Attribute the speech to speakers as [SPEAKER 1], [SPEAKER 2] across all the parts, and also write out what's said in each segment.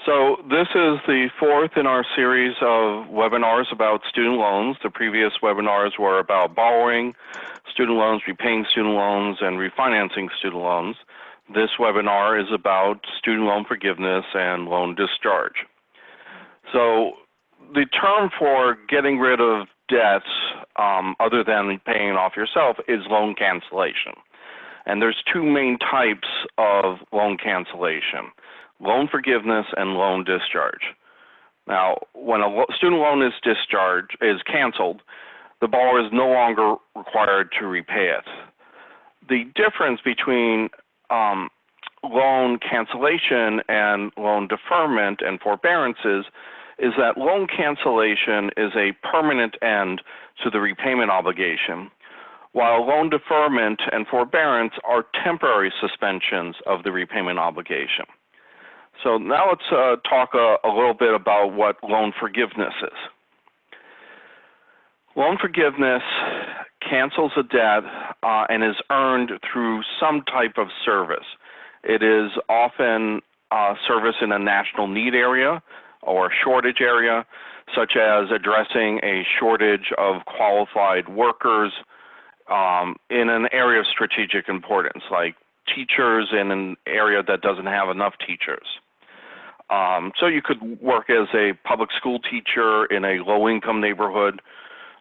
[SPEAKER 1] So this is the fourth in our series of webinars about student loans. The previous webinars were about borrowing student loans, repaying student loans, and refinancing student loans. This webinar is about student loan forgiveness and loan discharge. So the term for getting rid of debts other than paying it off yourself is loan cancellation. And there's two main types of loan cancellation: loan forgiveness and loan discharge. Now, when a student loan is canceled, the borrower is no longer required to repay it. The difference between loan cancellation and loan deferment and forbearances is that loan cancellation is a permanent end to the repayment obligation, while loan deferment and forbearance are temporary suspensions of the repayment obligation. So now let's talk a little bit about what loan forgiveness is. Loan forgiveness cancels a debt and is earned through some type of service. It is often service in a national need area or shortage area, such as addressing a shortage of qualified workers in an area of strategic importance, like teachers in an area that doesn't have enough teachers. So you could work as a public school teacher in a low-income neighborhood,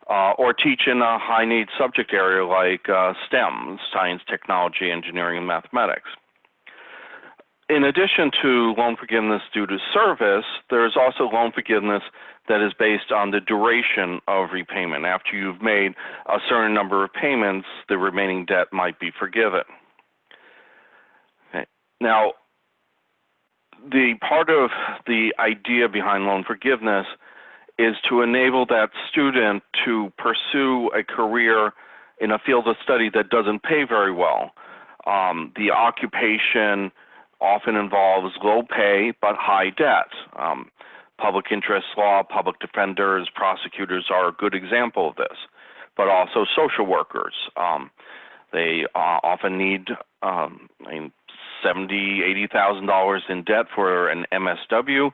[SPEAKER 1] or teach in a high-need subject area like STEM, science, technology, engineering, and mathematics. In addition to loan forgiveness due to service, there is also loan forgiveness that is based on the duration of repayment. After you've made a certain number of payments, the remaining debt might be forgiven. Okay. Now, the part of the idea behind loan forgiveness is to enable that student to pursue a career in a field of study that doesn't pay very well. The occupation often involves low pay but high debt. Public interest law, public defenders, prosecutors are a good example of this, but also social workers. They often need $70,000, $80,000 in debt for an MSW,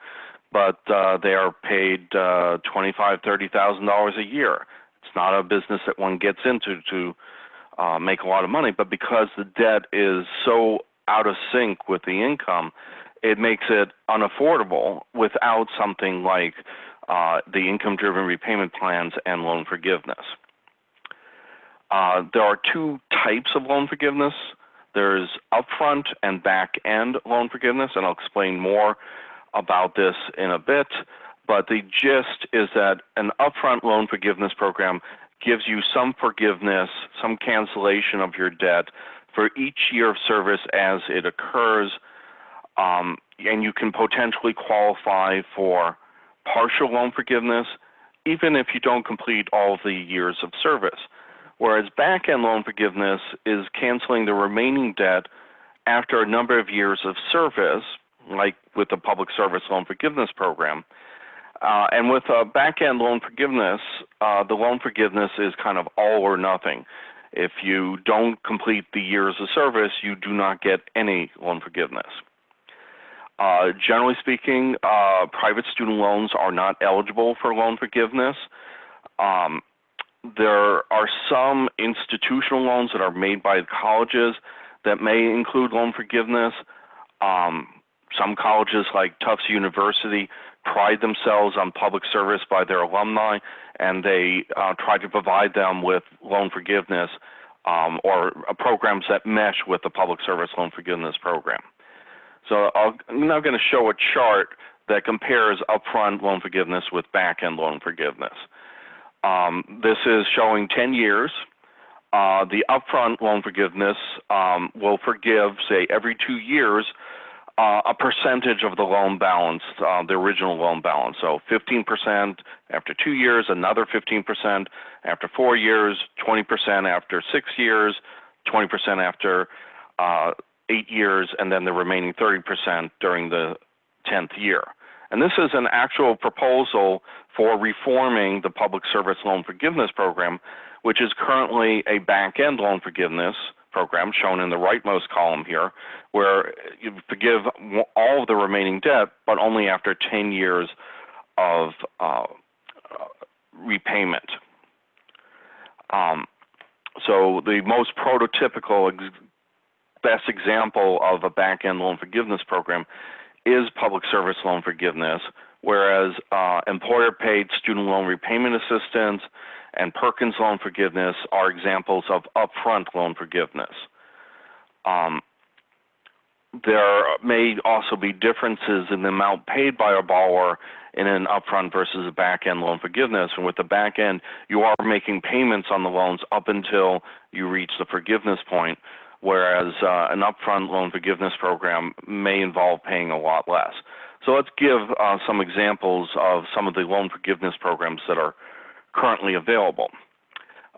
[SPEAKER 1] but they are paid $25,000, $30,000 a year. It's not a business that one gets into to make a lot of money, but because the debt is so out of sync with the income, it makes it unaffordable without something like the income-driven repayment plans and loan forgiveness. There are two types of loan forgiveness. There's upfront and back-end loan forgiveness, and I'll explain more about this in a bit, but the gist is that an upfront loan forgiveness program gives you some forgiveness, some cancellation of your debt for each year of service as it occurs, and you can potentially qualify for partial loan forgiveness even if you don't complete all of the years of service. Whereas back-end loan forgiveness is canceling the remaining debt after a number of years of service, like with the Public Service Loan Forgiveness Program. And with back-end loan forgiveness, the loan forgiveness is kind of all or nothing. If you don't complete the years of service, you do not get any loan forgiveness. Generally speaking, private student loans are not eligible for loan forgiveness. There are some institutional loans that are made by colleges that may include loan forgiveness. Some colleges like Tufts University pride themselves on public service by their alumni, and they try to provide them with loan forgiveness or programs that mesh with the Public Service Loan Forgiveness Program. So I'm now going to show a chart that compares upfront loan forgiveness with back-end loan forgiveness. This is showing 10 years. The upfront loan forgiveness will forgive, say, every 2 years, a percentage of the loan balance, the original loan balance. So 15% after 2 years, another 15% after 4 years, 20% after 6 years, 20% after 8 years, and then the remaining 30% during the 10th year. And this is an actual proposal for reforming the Public Service Loan Forgiveness Program, which is currently a back-end loan forgiveness program, shown in the rightmost column here, where you forgive all of the remaining debt, but only after 10 years of repayment. So the most prototypical, best example of a back-end loan forgiveness program is public service loan forgiveness, whereas employer-paid student loan repayment assistance and Perkins loan forgiveness are examples of upfront loan forgiveness. There may also be differences in the amount paid by a borrower in an upfront versus a back-end loan forgiveness. And with the back-end, you are making payments on the loans up until you reach the forgiveness point, whereas an upfront loan forgiveness program may involve paying a lot less. So let's give some examples of some of the loan forgiveness programs that are currently available.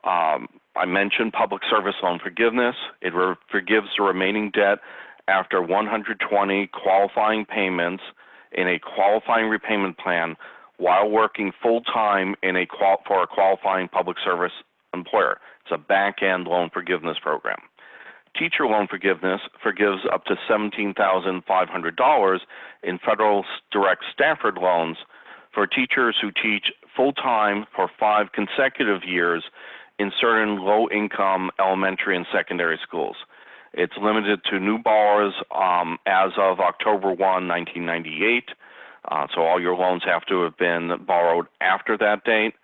[SPEAKER 1] I mentioned public service loan forgiveness. It forgives the remaining debt after 120 qualifying payments in a qualifying repayment plan while working full-time for a qualifying public service employer. It's a back-end loan forgiveness program. Teacher loan forgiveness forgives up to $17,500 in federal direct Stafford loans for teachers who teach full-time for 5 consecutive years in certain low-income elementary and secondary schools. It's limited to new borrowers as of October 1, 1998. So all your loans have to have been borrowed after that date.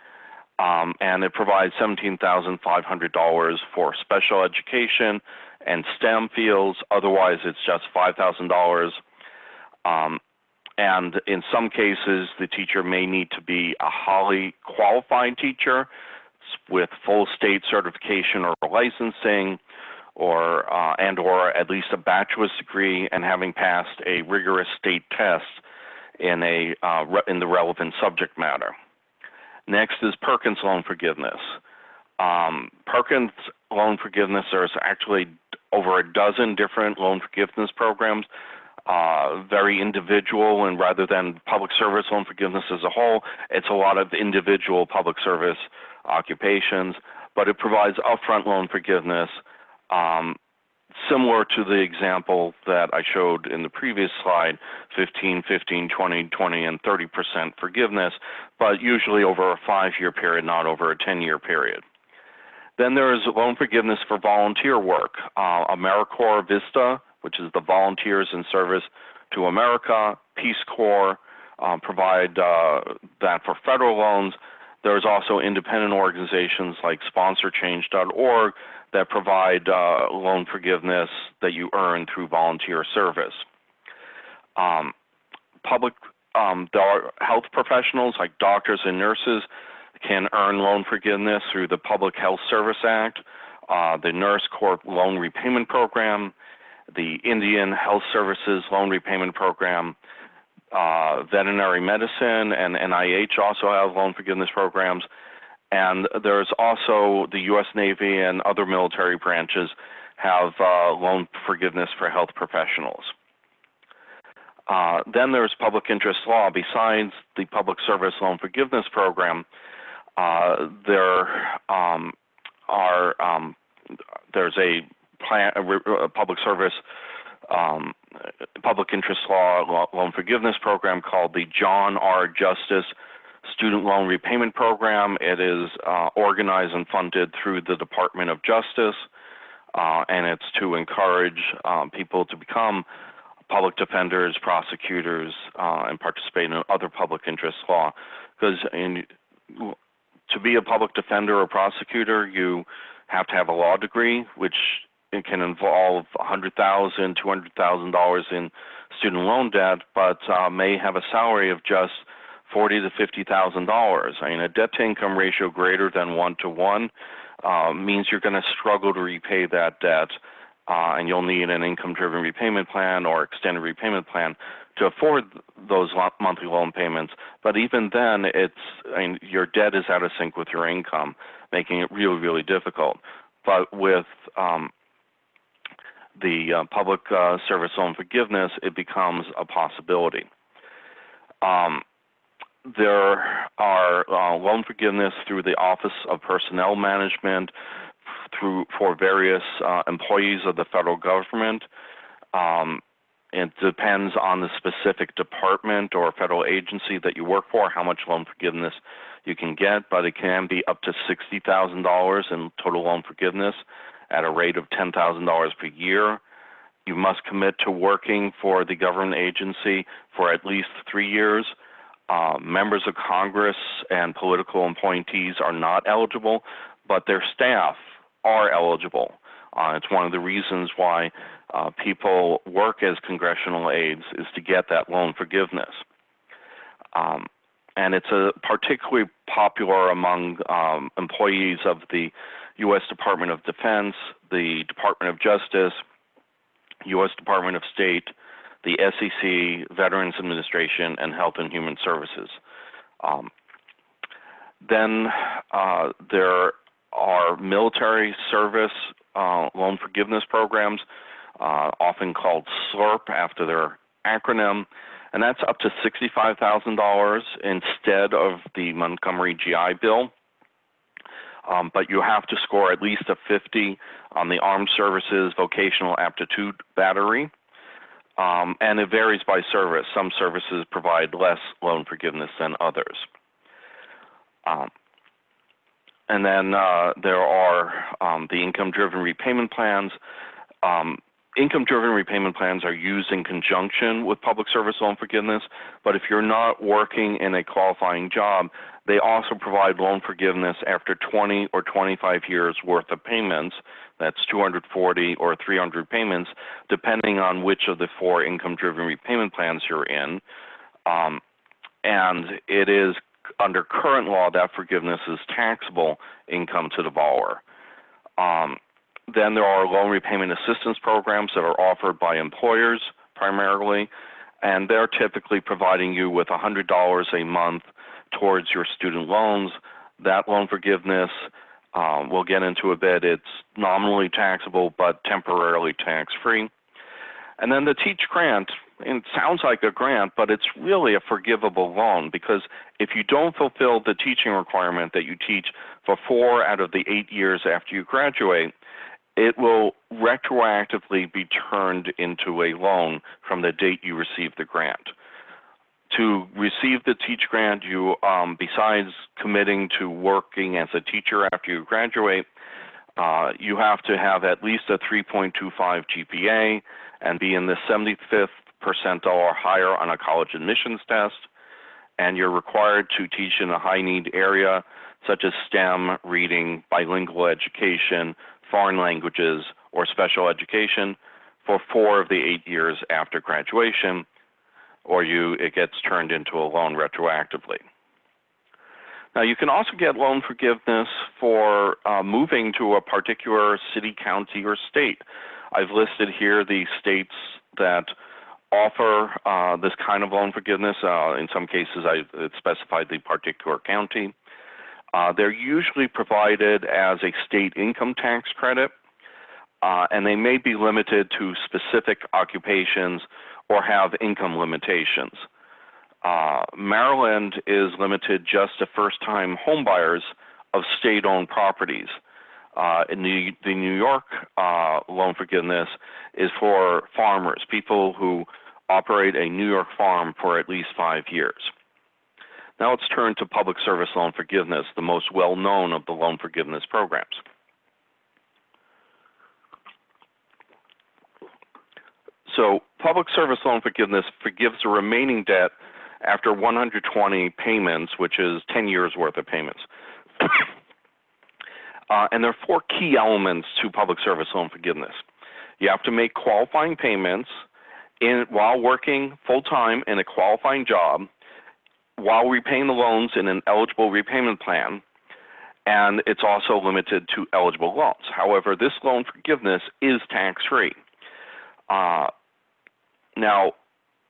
[SPEAKER 1] And it provides $17,500 for special education and STEM fields. Otherwise, it's just $5,000. And in some cases, the teacher may need to be a highly qualified teacher with full state certification or licensing, or at least a bachelor's degree and having passed a rigorous state test in the relevant subject matter. Next is Perkins loan forgiveness. Perkins loan forgiveness, there's actually over a dozen different loan forgiveness programs, very individual, and rather than public service loan forgiveness as a whole, it's a lot of individual public service occupations, but it provides upfront loan forgiveness, similar to the example that I showed in the previous slide, 15, 15, 20, 20, and 30% forgiveness, but usually over a 5-year period, not over a 10-year period. Then there is loan forgiveness for volunteer work. AmeriCorps Vista, which is the Volunteers in Service to America, Peace Corps, provide that for federal loans. There's also independent organizations like SponsorChange.org that provide loan forgiveness that you earn through volunteer service. There are health professionals like doctors and nurses can earn loan forgiveness through the Public Health Service Act, the Nurse Corp Loan Repayment Program, the Indian Health Services Loan Repayment Program, veterinary medicine and NIH also have loan forgiveness programs. And there's also the U.S. Navy and other military branches have loan forgiveness for health professionals. Then there's public interest law. Besides the public service loan forgiveness program, there's a public service public interest law loan forgiveness program called the John R. Justice Student Loan Repayment Program. It is organized and funded through the Department of Justice, and it's to encourage people to become public defenders, prosecutors, and participate in other public interest law. Because to be a public defender or prosecutor, you have to have a law degree, which it can involve $100,000, $200,000 in student loan debt, but may have a salary of just $40,000 to $50,000. I mean, a debt-to-income ratio greater than 1:1 means you're going to struggle to repay that debt, and you'll need an income-driven repayment plan or extended repayment plan to afford those monthly loan payments. But even then, your debt is out of sync with your income, making it really, really difficult. But with the public service loan forgiveness, it becomes a possibility. There are loan forgiveness through the Office of Personnel Management, for various employees of the federal government. It depends on the specific department or federal agency that you work for, how much loan forgiveness you can get, but it can be up to $60,000 in total loan forgiveness at a rate of $10,000 per year. You must commit to working for the government agency for at least 3 years. Members of Congress and political appointees are not eligible, but their staff are eligible. It's one of the reasons why people work as congressional aides is to get that loan forgiveness. And it's particularly popular among employees of the U.S. Department of Defense, the Department of Justice, U.S. Department of State, the SEC, Veterans Administration, and Health and Human Services. Then there are military service loan forgiveness programs, often called SLRP after their acronym, and that's up to $65,000 instead of the Montgomery GI Bill. But you have to score at least a 50 on the Armed Services Vocational Aptitude Battery, and it varies by service. Some services provide less loan forgiveness than others. And then there are the income-driven repayment plans. Income-driven repayment plans are used in conjunction with public service loan forgiveness, but if you're not working in a qualifying job, they also provide loan forgiveness after 20 or 25 years worth of payments. That's 240 or 300 payments, depending on which of the 4 income-driven repayment plans you're in. And it is under current law that forgiveness is taxable income to the borrower. Then there are loan repayment assistance programs that are offered by employers primarily, and they're typically providing you with $100 a month towards your student loans. That loan forgiveness, we'll get into a bit, it's nominally taxable but temporarily tax-free. And then the Teach Grant, it sounds like a grant, but it's really a forgivable loan, because if you don't fulfill the teaching requirement that you teach for 4 out of the 8 years after you graduate, it will retroactively be turned into a loan from the date you receive the grant. To receive the Teach Grant, you, besides committing to working as a teacher after you graduate, you have to have at least a 3.25 GPA and be in the 75th percentile or higher on a college admissions test, and you're required to teach in a high-need area such as STEM, reading, bilingual education, foreign languages, or special education for 4 of the 8 years after graduation, or it gets turned into a loan retroactively. Now, you can also get loan forgiveness for moving to a particular city, county, or state. I've listed here the states that offer this kind of loan forgiveness. In some cases, I've specified the particular county. They're usually provided as a state income tax credit, and they may be limited to specific occupations or have income limitations. Maryland is limited just to first-time homebuyers of state-owned properties. In the New York loan forgiveness is for farmers, people who operate a New York farm for at least 5 years. Now let's turn to public service loan forgiveness, the most well-known of the loan forgiveness programs. So public service loan forgiveness forgives the remaining debt after 120 payments, which is 10 years worth of payments. And there are 4 key elements to public service loan forgiveness. You have to make qualifying payments while working full-time in a qualifying job, while repaying the loans in an eligible repayment plan, and it's also limited to eligible loans. However, this loan forgiveness is tax-free. Now,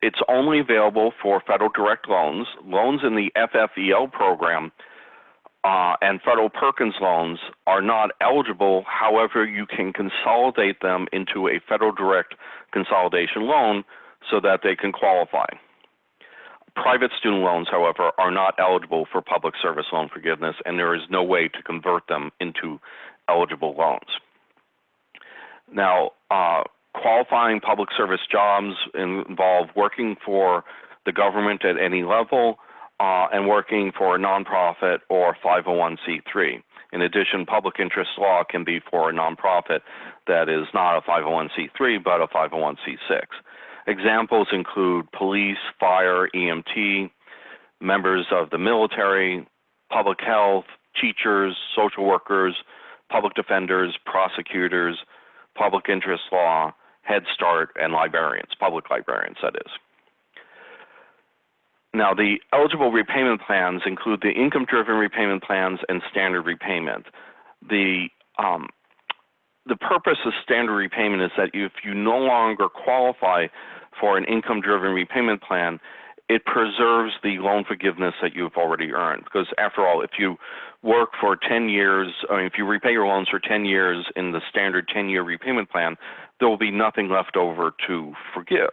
[SPEAKER 1] it's only available for federal direct loans. Loans in the FFEL program and federal Perkins loans are not eligible. However, you can consolidate them into a federal direct consolidation loan so that they can qualify. Private student loans, however, are not eligible for public service loan forgiveness, and there is no way to convert them into eligible loans. Now, qualifying public service jobs involve working for the government at any level and working for a nonprofit or 501c3. In addition, public interest law can be for a nonprofit that is not a 501c3 but a 501c6. Examples include police, fire, EMT, members of the military, public health, teachers, social workers, public defenders, prosecutors, public interest law, Head Start, and librarians, public librarians, that is. Now, the eligible repayment plans include the income-driven repayment plans and standard repayment. The purpose of standard repayment is that if you no longer qualify for an income-driven repayment plan, it preserves the loan forgiveness that you've already earned. Because after all, if you work for 10 years, if you repay your loans for 10 years in the standard 10-year repayment plan, there will be nothing left over to forgive,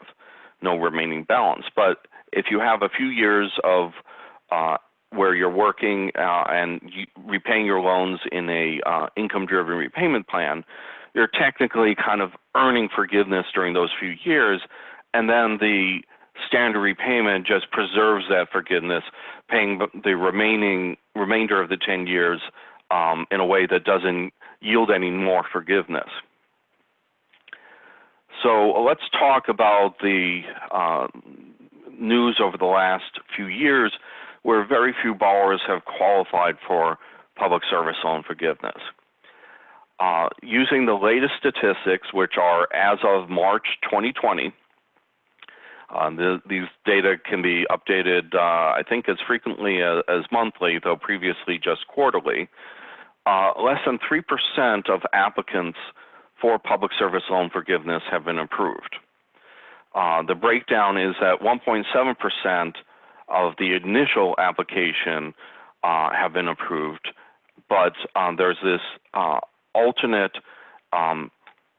[SPEAKER 1] no remaining balance. But if you have a few years of where you're working and repaying your loans in a income-driven repayment plan, you're technically kind of earning forgiveness during those few years, and then the standard repayment just preserves that forgiveness, paying the remainder of the 10 years in a way that doesn't yield any more forgiveness. So let's talk about the news over the last few years where very few borrowers have qualified for public service loan forgiveness. Using the latest statistics, which are as of March 2020, these data can be updated, I think, as frequently as monthly, though previously just quarterly. Less than 3% of applicants for public service loan forgiveness have been approved. The breakdown is that 1.7% of the initial application have been approved, but there's this alternate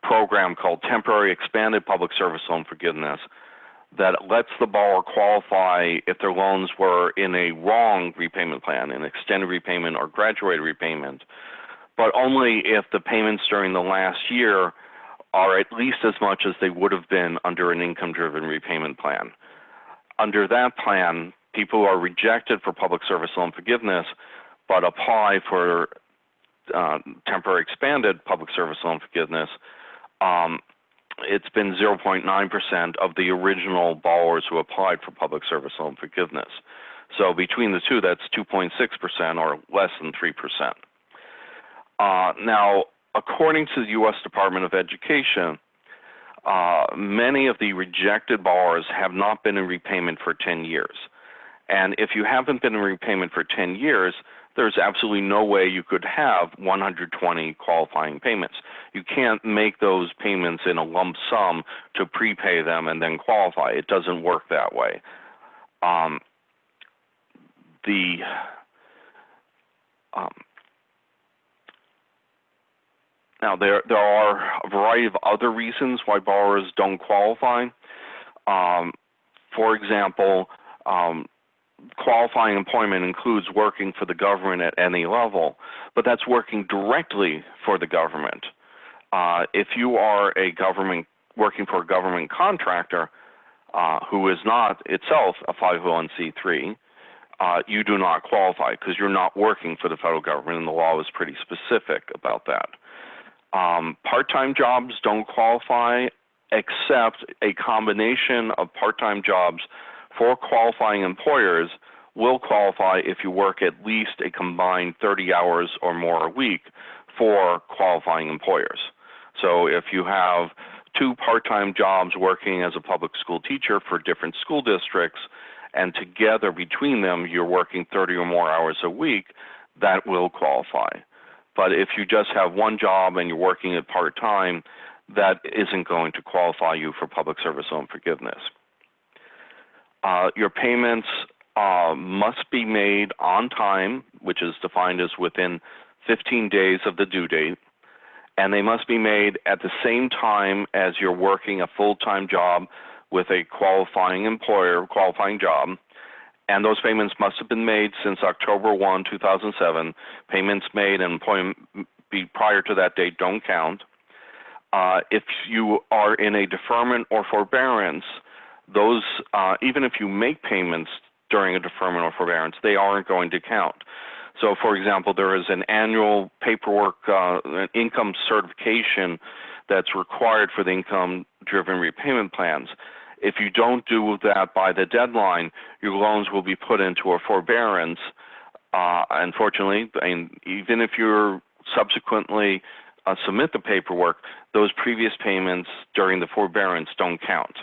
[SPEAKER 1] program called Temporary Expanded Public Service Loan Forgiveness that lets the borrower qualify if their loans were in a wrong repayment plan, an extended repayment or graduated repayment, but only if the payments during the last year are at least as much as they would have been under an income-driven repayment plan. Under that plan, people who are rejected for public service loan forgiveness but apply for temporary expanded public service loan forgiveness, it's been 0.9% of the original borrowers who applied for public service loan forgiveness. So between the two, that's 2.6% or less than 3%. Now, according to the U.S. Department of Education, many of the rejected borrowers have not been in repayment for 10 years. And if you haven't been in repayment for 10 years, there's absolutely no way you could have 120 qualifying payments. You can't make those payments in a lump sum to prepay them and then qualify. It doesn't work that way. Now, there are a variety of other reasons why borrowers don't qualify. For example, qualifying employment includes working for the government at any level, but that's working directly for the government. If you are working for a government contractor who is not itself a 501c3, you do not qualify because you're not working for the federal government, and the law is pretty specific about that. Part-time jobs don't qualify, except a combination of part-time jobs for qualifying employers will qualify if you work at least a combined 30 hours or more a week for qualifying employers. So if you have two part-time jobs working as a public school teacher for different school districts, and together between them you're working 30 or more hours a week, that will qualify. But if you just have one job and you're working it part-time, that isn't going to qualify you for public service loan forgiveness. Your payments must be made on time, which is defined as within 15 days of the due date, and they must be made at the same time as you're working a full-time job with a qualifying employer, qualifying job, and those payments must have been made since October 1, 2007. Payments made and employment prior to that date don't count. If you are in a deferment or forbearance, those, even if you make payments during a deferment or forbearance, they aren't going to count. So, for example, there is an annual paperwork, an income certification that's required for the income-driven repayment plans. If you don't do that by the deadline, your loans will be put into a forbearance. Unfortunately, and even if you're subsequently submit the paperwork, those previous payments during the forbearance don't count.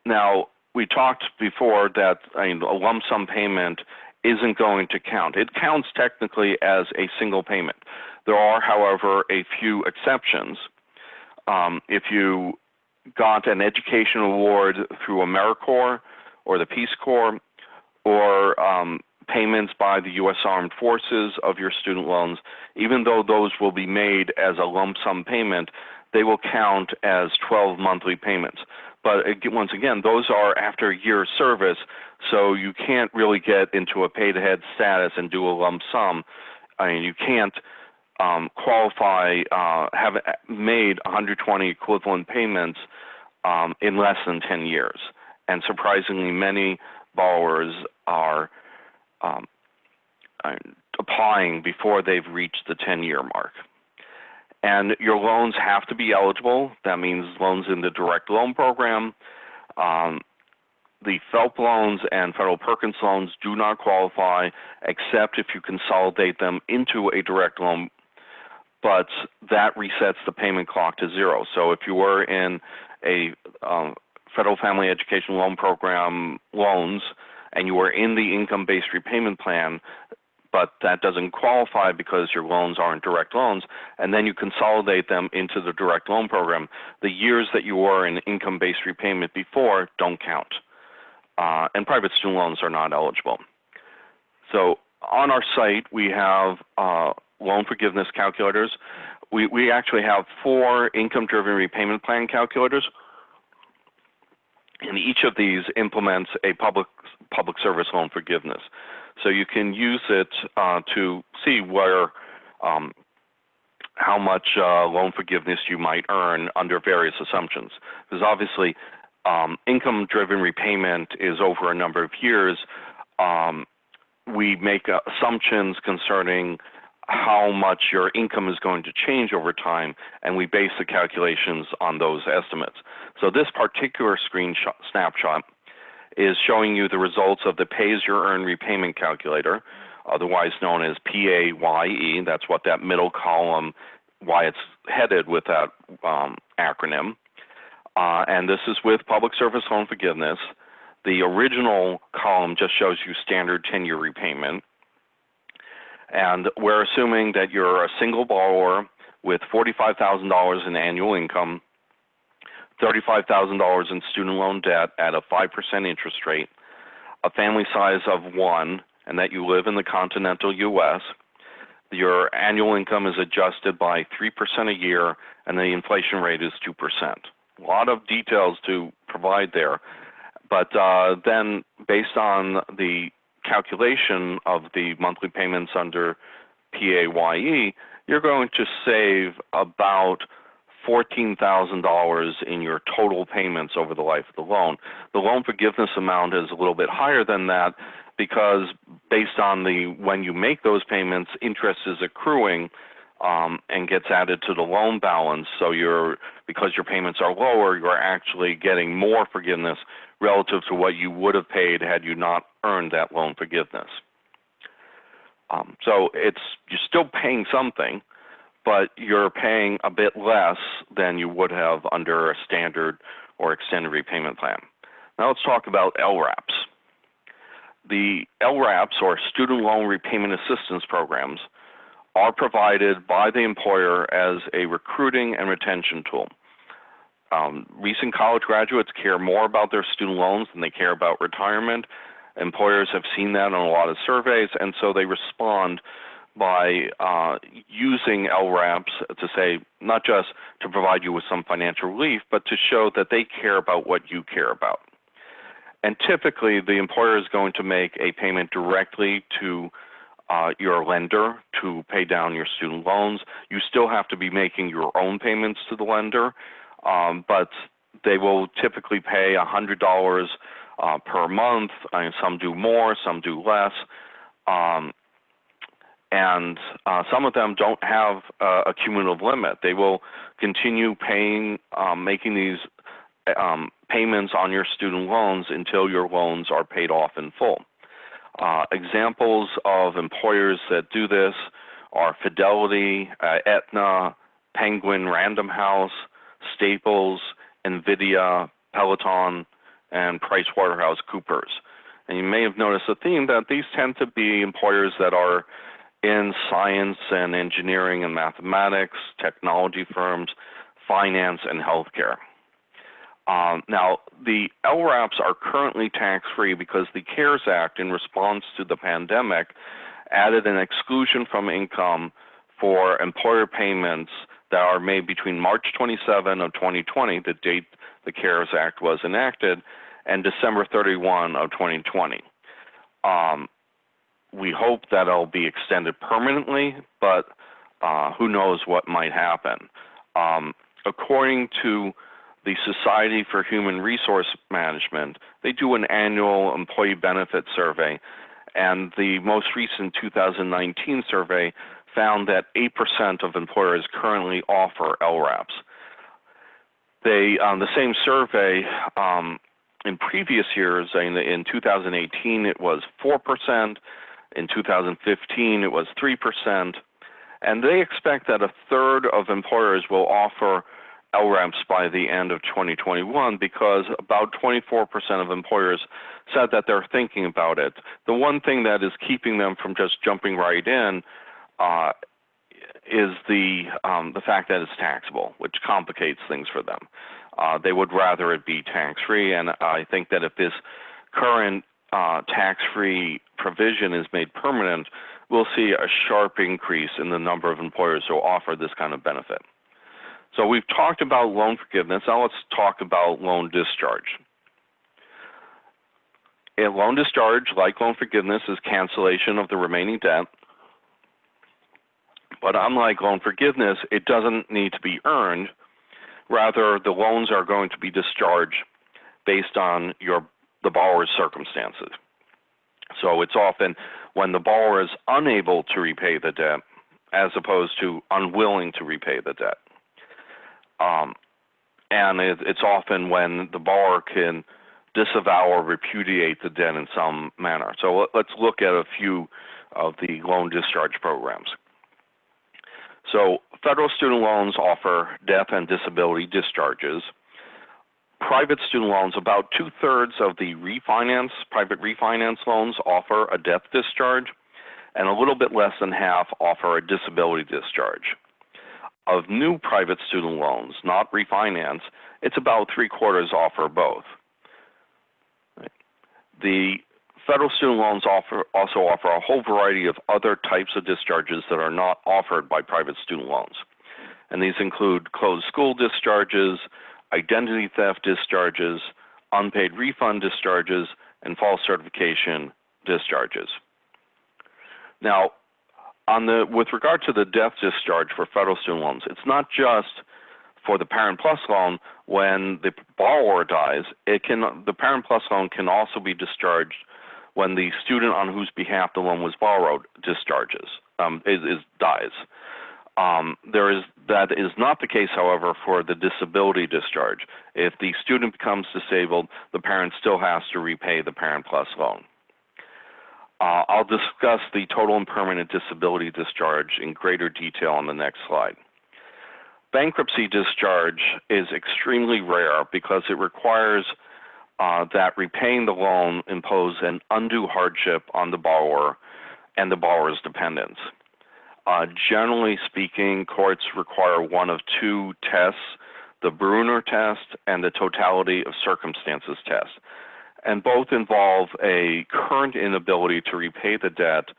[SPEAKER 1] Now, we talked before that a lump sum payment isn't going to count. It counts technically as a single payment. There are, however, a few exceptions. If you got an education award through AmeriCorps or the Peace Corps, or payments by the U.S. Armed Forces of your student loans, even though those will be made as a lump sum payment, they will count as 12 monthly payments. But once again, those are after a year of service, so you can't really get into a paid-ahead status and do a lump sum. I mean, you can't qualify, have made 120 equivalent payments in less than 10 years. And surprisingly, many borrowers are applying before they've reached the 10-year mark. And your loans have to be eligible. That means loans in the direct loan program. The FELP loans and Federal Perkins loans do not qualify except if you consolidate them into a direct loan, but that resets the payment clock to zero. So if you were in a Federal Family Education Loan Program loans and you were in the income-based repayment plan, but that doesn't qualify because your loans aren't direct loans, and then you consolidate them into the direct loan program, the years that you were in income-based repayment before don't count. And private student loans are not eligible. So on our site, we have loan forgiveness calculators. We actually have 4 income-driven repayment plan calculators, and each of these implements a public service loan forgiveness. So you can use it to see where, how much loan forgiveness you might earn under various assumptions. Because obviously, income-driven repayment is over a number of years. We make assumptions concerning how much your income is going to change over time, and we base the calculations on those estimates. So this particular snapshot is showing you the results of the Pay-As-You-Earn Repayment Calculator, otherwise known as PAYE. That's what that middle column, why it's headed with that acronym. And this is with Public Service Loan Forgiveness. The original column just shows you standard 10-year repayment. And we're assuming that you're a single borrower with $45,000 in annual income, $35,000 in student loan debt at a 5% interest rate, a family size of 1, and that you live in the continental U.S. Your annual income is adjusted by 3% a year, and the inflation rate is 2%. A lot of details to provide there. But then based on the calculation of the monthly payments under PAYE, you're going to save about $14,000 in your total payments over the life of the loan. The loan forgiveness amount is a little bit higher than that because based on when you make those payments, interest is accruing and gets added to the loan balance. So because your payments are lower, you're actually getting more forgiveness relative to what you would have paid had you not earned that loan forgiveness. So you're still paying something, but you're paying a bit less than you would have under a standard or extended repayment plan. Now let's talk about LRAPs. The LRAPs, or Student Loan Repayment Assistance Programs, are provided by the employer as a recruiting and retention tool. Recent college graduates care more about their student loans than they care about retirement. Employers have seen that on a lot of surveys, and so they respond by using LRAPs to say, not just to provide you with some financial relief, but to show that they care about what you care about. And typically, the employer is going to make a payment directly to your lender to pay down your student loans. You still have to be making your own payments to the lender, but they will typically pay $100 per month. Some do more, some do less. And some of them don't have a cumulative limit. They will continue paying, making these payments on your student loans until your loans are paid off in full. Examples of employers that do this are Fidelity, Aetna, Penguin Random House, Staples, NVIDIA, Peloton, and PricewaterhouseCoopers. And you may have noticed a theme that these tend to be employers that are in science and engineering and mathematics, technology firms, finance, and healthcare. Now, the LRAPs are currently tax-free because the CARES Act, in response to the pandemic, added an exclusion from income for employer payments that are made between March 27 of 2020, the date the CARES Act was enacted, and December 31 of 2020. We hope that it'll be extended permanently, but who knows what might happen. According to the Society for Human Resource Management, they do an annual employee benefit survey, and the most recent 2019 survey found that 8% of employers currently offer LRAPs. The same survey in previous years, in 2018 it was 4%, in 2015 it was 3%, and they expect that a third of employers will offer LRAPs by the end of 2021 because about 24% of employers said that they're thinking about it. The one thing that is keeping them from just jumping right in is the fact that it's taxable, which complicates things for them. They would rather it be tax-free, and I think that if this current tax-free provision is made permanent, we'll see a sharp increase in the number of employers who offer this kind of benefit. So we've talked about loan forgiveness. Now let's talk about loan discharge. A loan discharge, like loan forgiveness, is cancellation of the remaining debt. But unlike loan forgiveness, it doesn't need to be earned. Rather, the loans are going to be discharged based on the borrower's circumstances. So it's often when the borrower is unable to repay the debt as opposed to unwilling to repay the debt. And it's often when the borrower can disavow or repudiate the debt in some manner. So let's look at a few of the loan discharge programs. So federal student loans offer death and disability discharges. Private student loans, about 2/3 of the private refinance loans offer a death discharge, and a little bit less than half offer a disability discharge. Of new private student loans, not refinance, it's about 3/4 offer both. The federal student loans also offer a whole variety of other types of discharges that are not offered by private student loans. And these include closed school discharges, identity theft discharges, unpaid refund discharges, and false certification discharges. Now, with regard to the death discharge for federal student loans, it's not just for the Parent Plus loan. When the borrower dies, the Parent Plus loan can also be discharged when the student on whose behalf the loan was borrowed discharges, dies. That is not the case, however, for the disability discharge. If the student becomes disabled, the parent still has to repay the Parent Plus loan. I'll discuss the total and permanent disability discharge in greater detail on the next slide. Bankruptcy discharge is extremely rare because it requires that repaying the loan impose an undue hardship on the borrower and the borrower's dependents. Generally speaking, courts require one of two tests, the Bruner test and the totality of circumstances test. And both involve a current inability to repay the debt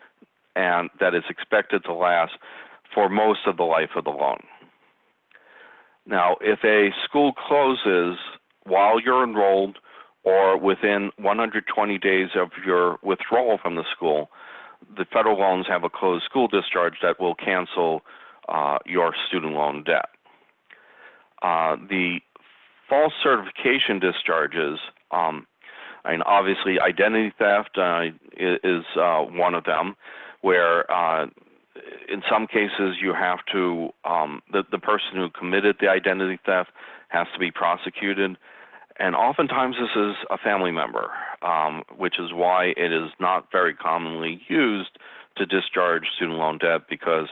[SPEAKER 1] and that is expected to last for most of the life of the loan. Now, if a school closes while you're enrolled or within 120 days of your withdrawal from the school, the federal loans have a closed school discharge that will cancel your student loan debt. The false certification discharges, and obviously identity theft is one of them, where in some cases you have to, the person who committed the identity theft has to be prosecuted, and oftentimes this is a family member, which is why it is not very commonly used to discharge student loan debt, because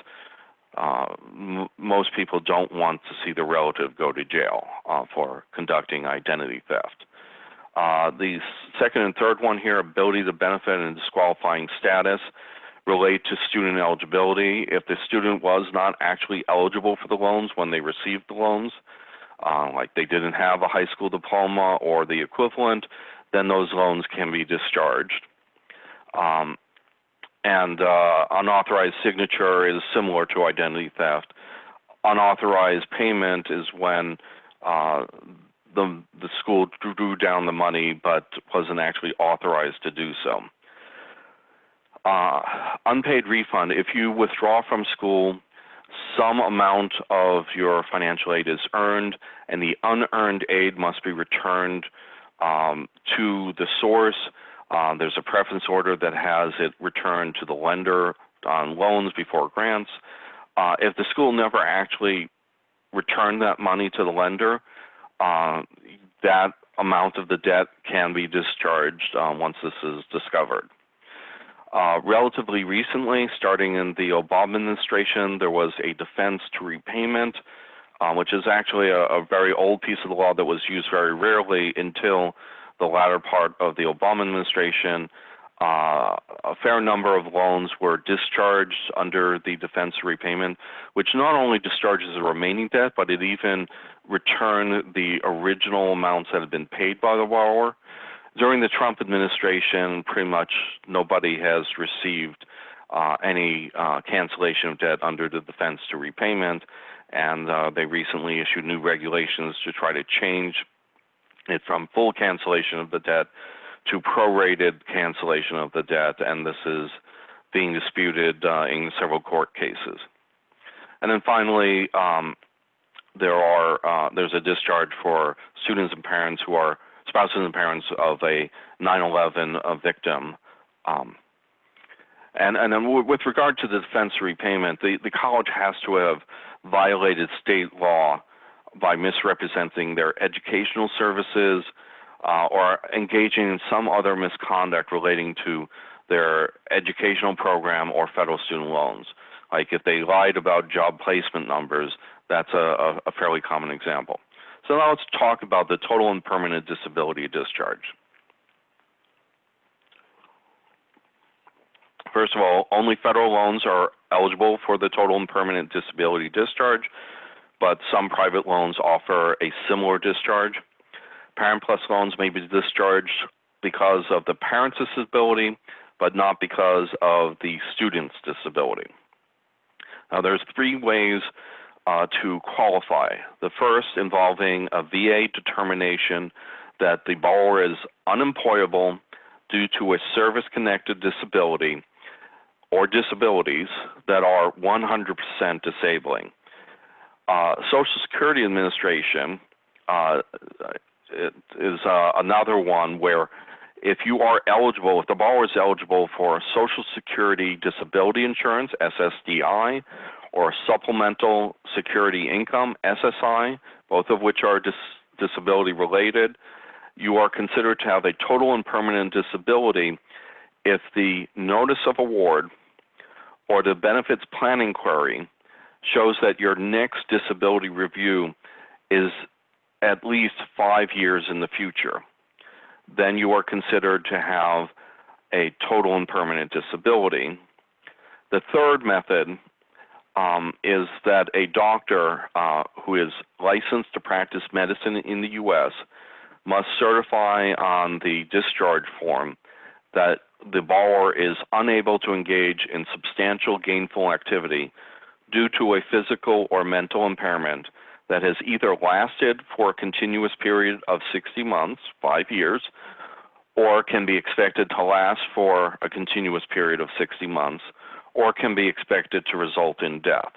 [SPEAKER 1] most people don't want to see the relative go to jail for conducting identity theft. The second and third one here, ability to benefit and disqualifying status, relate to student eligibility. If the student was not actually eligible for the loans when they received the loans, like they didn't have a high school diploma or the equivalent, then those loans can be discharged. Unauthorized signature is similar to identity theft. Unauthorized payment is when the school drew down the money but wasn't actually authorized to do so. Unpaid refund, if you withdraw from school, some amount of your financial aid is earned, and the unearned aid must be returned to the source. There's a preference order that has it returned to the lender on loans before grants. If the school never actually returned that money to the lender, that amount of the debt can be discharged once this is discovered. Relatively recently, starting in the Obama administration, there was a defense to repayment, which is actually a very old piece of the law that was used very rarely until the latter part of the Obama administration. A fair number of loans were discharged under the defense to repayment, which not only discharges the remaining debt, but it even returned the original amounts that had been paid by the borrower. During the Trump administration, pretty much nobody has received any cancellation of debt under the defense to repayment, and they recently issued new regulations to try to change it from full cancellation of the debt to prorated cancellation of the debt, and this is being disputed in several court cases. And then finally, there's a discharge for students and parents who are spouses and parents of a 9/11 victim. And then with regard to the defense repayment, the college has to have violated state law by misrepresenting their educational services or engaging in some other misconduct relating to their educational program or federal student loans. Like if they lied about job placement numbers, that's a fairly common example. So now let's talk about the total and permanent disability discharge. First of all, only federal loans are eligible for the total and permanent disability discharge, but some private loans offer a similar discharge. Parent Plus loans may be discharged because of the parent's disability, but not because of the student's disability. Now, there's three ways to qualify. The first involving a VA determination that the borrower is unemployable due to a service-connected disability or disabilities that are 100% disabling. Social Security Administration is another one where if you are eligible, if the borrower is eligible for Social Security Disability Insurance, SSDI, or Supplemental Security Income, SSI, both of which are disability related, you are considered to have a total and permanent disability if the notice of award or the benefits plan inquiry shows that your next disability review is at least 5 years in the future. Then you are considered to have a total and permanent disability. The third method is that a doctor who is licensed to practice medicine in the U.S. must certify on the discharge form that the borrower is unable to engage in substantial gainful activity due to a physical or mental impairment that has either lasted for a continuous period of 60 months, 5 years, or can be expected to last for a continuous period of 60 months, or can be expected to result in death.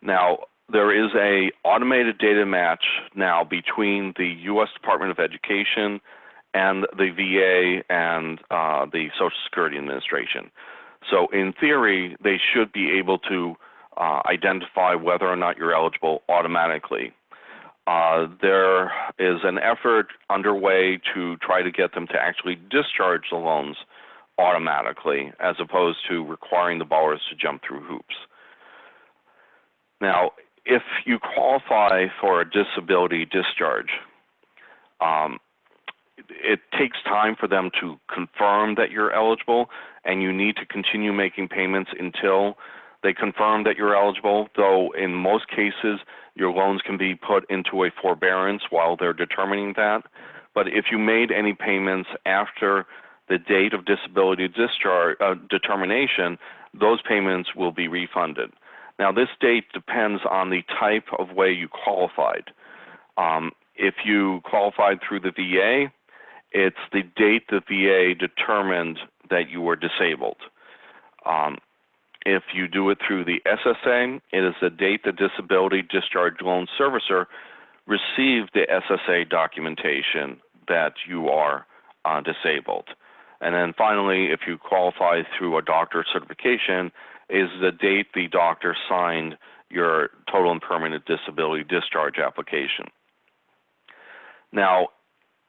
[SPEAKER 1] Now, there is a automated data match now between the U.S. Department of Education and the VA and the Social Security Administration. So in theory, they should be able to identify whether or not you're eligible automatically. There is an effort underway to try to get them to actually discharge the loans automatically, as opposed to requiring the borrowers to jump through hoops. Now, if you qualify for a disability discharge, it takes time for them to confirm that you're eligible, and you need to continue making payments until they confirm that you're eligible, though in most cases your loans can be put into a forbearance while they're determining that. But if you made any payments after the date of disability discharge determination, those payments will be refunded. Now, this date depends on the type of way you qualified. If you qualified through the VA, it's the date the VA determined that you were disabled. If you do it through the SSA, it is the date the disability discharge loan servicer received the SSA documentation that you are disabled. And then finally, if you qualify through a doctor certification, is the date the doctor signed your total and permanent disability discharge application. Now,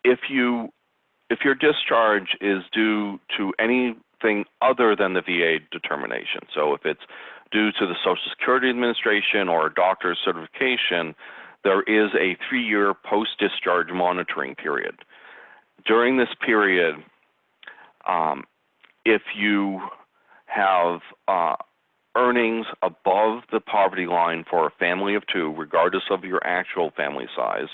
[SPEAKER 1] if your discharge is due to anything other than the VA determination, so if it's due to the Social Security Administration or a doctor's certification, there is a 3-year post-discharge monitoring period. During this period, if you have earnings above the poverty line for a family of 2, regardless of your actual family size,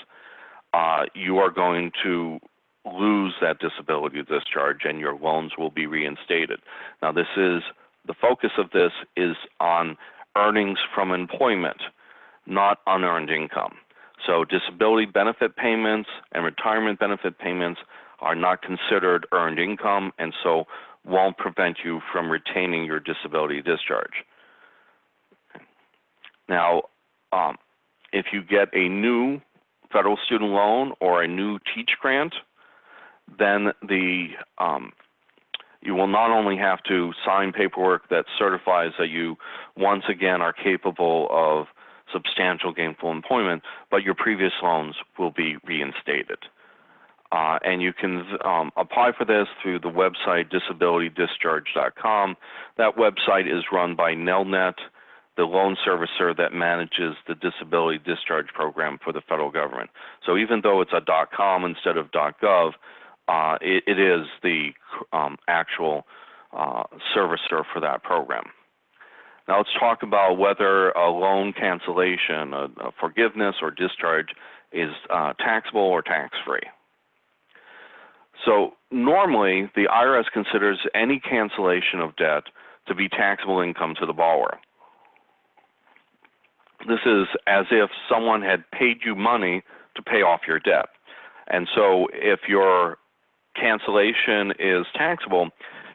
[SPEAKER 1] you are going to lose that disability discharge and your loans will be reinstated. Now, the focus of this is on earnings from employment, not unearned income. So disability benefit payments and retirement benefit payments are not considered earned income, and so won't prevent you from retaining your disability discharge. Now, if you get a new federal student loan or a new teach grant, then you will not only have to sign paperwork that certifies that you once again are capable of substantial gainful employment, but your previous loans will be reinstated. And you can apply for this through the website disabilitydischarge.com. That website is run by Nelnet, the loan servicer that manages the disability discharge program for the federal government. So even though it's a .com instead of .gov, it is the actual servicer for that program. Now let's talk about whether a loan cancellation, a forgiveness or discharge is taxable or tax-free. So normally the IRS considers any cancellation of debt to be taxable income to the borrower. This is as if someone had paid you money to pay off your debt. And so if your cancellation is taxable,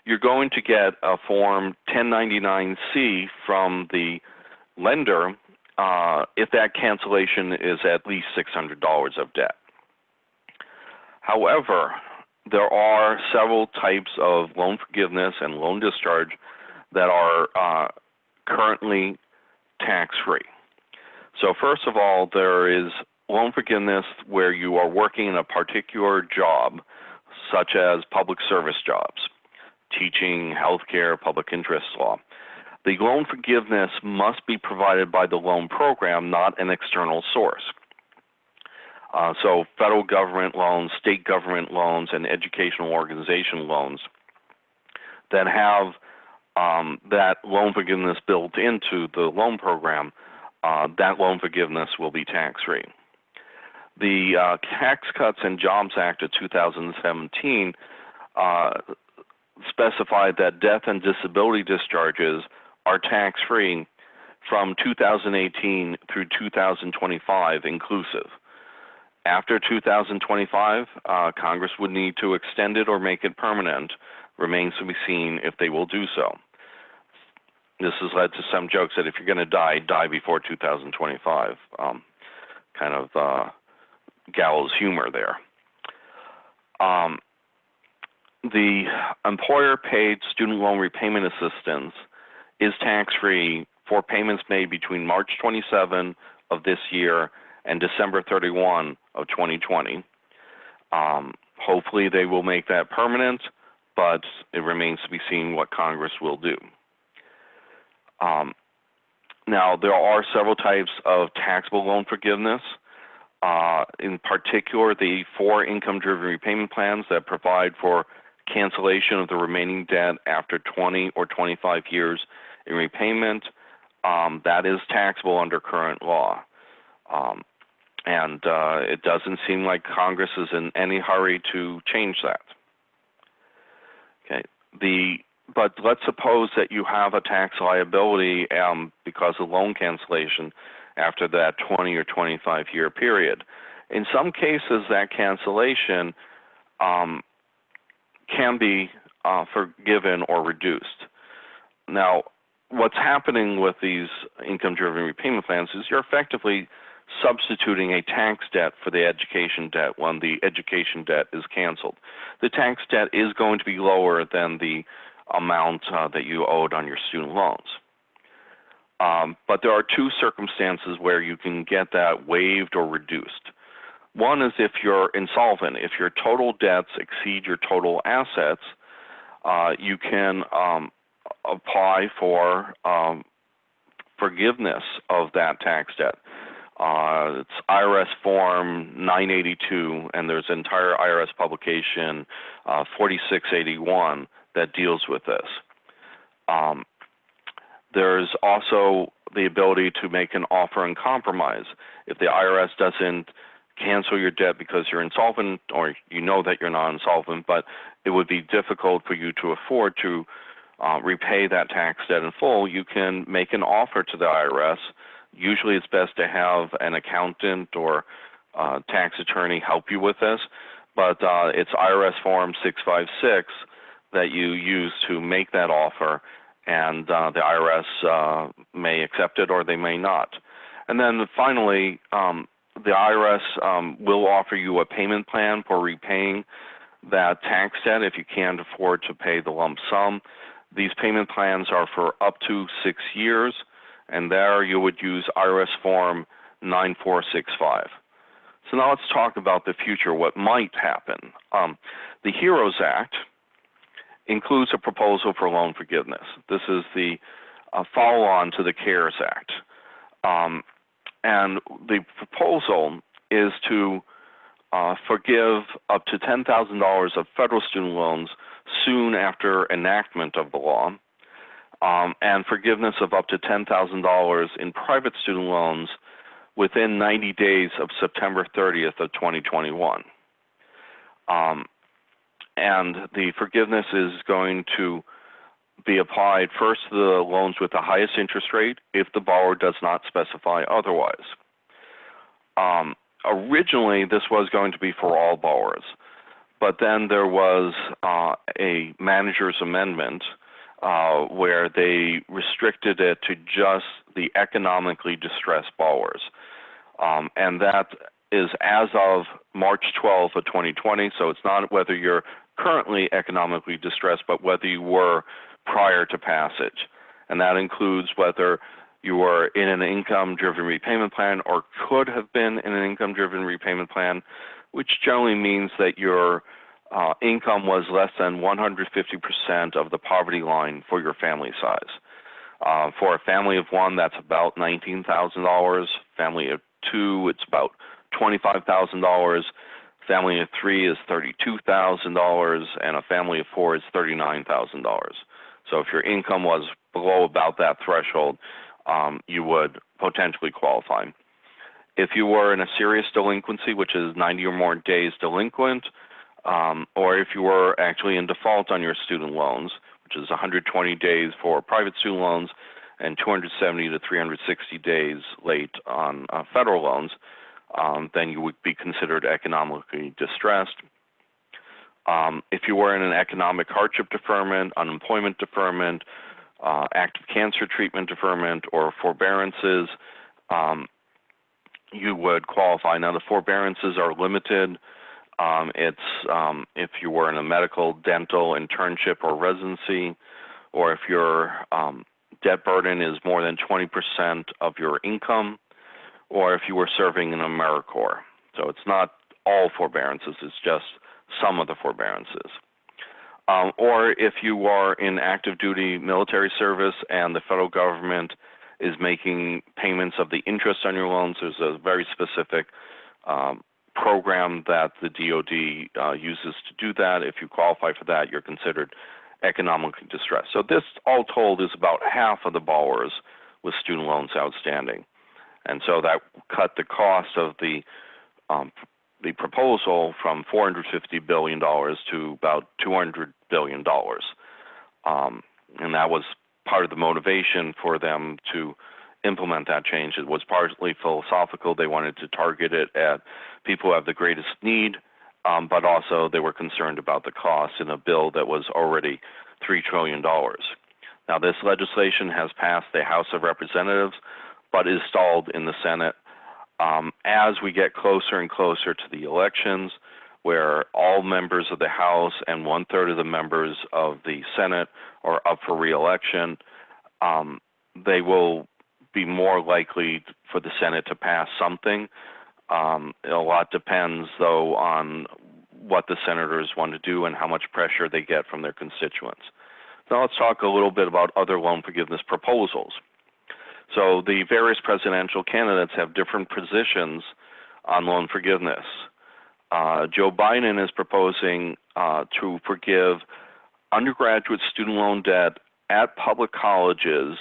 [SPEAKER 1] you're going to get a Form 1099-C from the lender if that cancellation is at least $600 of debt. However, there are several types of loan forgiveness and loan discharge that are currently tax-free. So first of all, there is loan forgiveness where you are working in a particular job, such as public service jobs, teaching, healthcare, public interest law. The loan forgiveness must be provided by the loan program, not an external source. So federal government loans, state government loans, and educational organization loans that have that loan forgiveness built into the loan program, that loan forgiveness will be tax-free. The Tax Cuts and Jobs Act of 2017 specified that death and disability discharges are tax-free from 2018 through 2025 inclusive. After 2025, Congress would need to extend it or make it permanent. Remains to be seen if they will do so. This has led to some jokes that if you're going to die, die before 2025. Kind of gallows humor there. The employer-paid student loan repayment assistance is tax-free for payments made between March 27 of this year and December 31 of 2020. Hopefully they will make that permanent, but it remains to be seen what Congress will do. Now, there are several types of taxable loan forgiveness. In particular, the 4 income-driven repayment plans that provide for cancellation of the remaining debt after 20 or 25 years in repayment, that is taxable under current law. And it doesn't seem like Congress is in any hurry to change that. Okay. But let's suppose that you have a tax liability because of loan cancellation after that 20 or 25-year period. In some cases, that cancellation can be forgiven or reduced. Now, what's happening with these income-driven repayment plans is you're effectively substituting a tax debt for the education debt when the education debt is canceled. The tax debt is going to be lower than the amount that you owed on your student loans. But there are 2 circumstances where you can get that waived or reduced. One is if you're insolvent. If your total debts exceed your total assets, you can apply for forgiveness of that tax debt. It's IRS Form 982, and there's an entire IRS publication, 4681, that deals with this. There's also the ability to make an offer in compromise. If the IRS doesn't cancel your debt because you're insolvent, or you know that you're not insolvent, but it would be difficult for you to afford to repay that tax debt in full, you can make an offer to the IRS. Usually it's best to have an accountant or tax attorney help you with this, but it's IRS Form 656 that you use to make that offer, and the IRS may accept it or they may not. And then finally, the IRS will offer you a payment plan for repaying that tax debt if you can't afford to pay the lump sum. These payment plans are for up to 6 years, and there you would use IRS Form 9465. So now let's talk about the future, what might happen. The HEROES Act includes a proposal for loan forgiveness. This is the follow-on to the CARES Act. And the proposal is to forgive up to $10,000 of federal student loans soon after enactment of the law, and forgiveness of up to $10,000 in private student loans within 90 days of September 30th of 2021. And the forgiveness is going to be applied first to the loans with the highest interest rate if the borrower does not specify otherwise. Originally, this was going to be for all borrowers, but then there was a manager's amendment where they restricted it to just the economically distressed borrowers. And that is as of March 12th of 2020, so it's not whether you're currently economically distressed, but whether you were prior to passage. And that includes whether you were in an income-driven repayment plan or could have been in an income-driven repayment plan, which generally means that your income was less than 150% of the poverty line for your family size. For a family of 1, that's about $19,000. Family of 2, it's about $25,000. Family of 3 is $32,000, and a family of 4 is $39,000. So if your income was below about that threshold, you would potentially qualify. If you were in a serious delinquency, which is 90 or more days delinquent, or if you were actually in default on your student loans, which is 120 days for private student loans and 270 to 360 days late on federal loans, then you would be considered economically distressed. If you were in an economic hardship deferment, unemployment deferment, active cancer treatment deferment, or forbearances, you would qualify. Now, the forbearances are limited. If you were in a medical, dental, internship, or residency, or if your debt burden is more than 20% of your income, or if you were serving in AmeriCorps. So it's not all forbearances, it's just some of the forbearances. Or if you are in active duty military service and the federal government is making payments of the interest on your loans, there's a very specific program that the DOD uses to do that. If you qualify for that, you're considered economically distressed. So this, all told, is about half of the borrowers with student loans outstanding. And so that cut the cost of the proposal from $450 billion to about $200 billion. And that was part of the motivation for them to implement that change. It was partly philosophical. They wanted to target it at people who have the greatest need, but also they were concerned about the cost in a bill that was already $3 trillion. Now, this legislation has passed the House of Representatives, but is stalled in the Senate. As we get closer and closer to the elections, where all members of the House and 1/3 of the members of the Senate are up for re-election, they will be more likely for the Senate to pass something. A lot depends, though, on what the senators want to do and how much pressure they get from their constituents. Now let's talk a little bit about other loan forgiveness proposals. So the various presidential candidates have different positions on loan forgiveness. Joe Biden is proposing to forgive undergraduate student loan debt at public colleges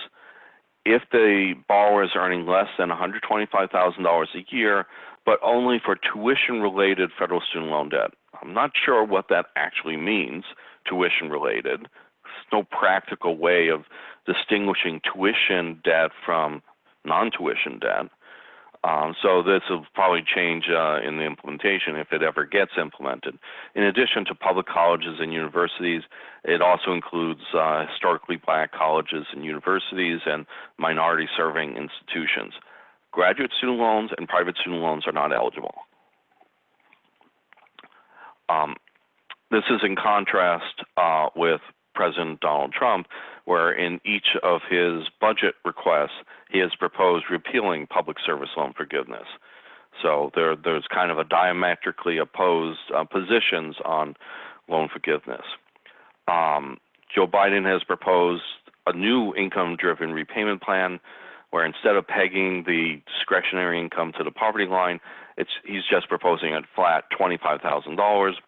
[SPEAKER 1] if the borrower is earning less than $125,000 a year, but only for tuition-related federal student loan debt. I'm not sure what that actually means, tuition-related. There's no practical way of distinguishing tuition debt from non-tuition debt. So this will probably change in the implementation if it ever gets implemented. In addition to public colleges and universities, it also includes historically black colleges and universities and minority-serving institutions. Graduate student loans and private student loans are not eligible. This is in contrast with President Donald Trump, where in each of his budget requests, he has proposed repealing public service loan forgiveness. So there's kind of a diametrically opposed positions on loan forgiveness. Joe Biden has proposed a new income-driven repayment plan where instead of pegging the discretionary income to the poverty line, he's just proposing a flat $25,000.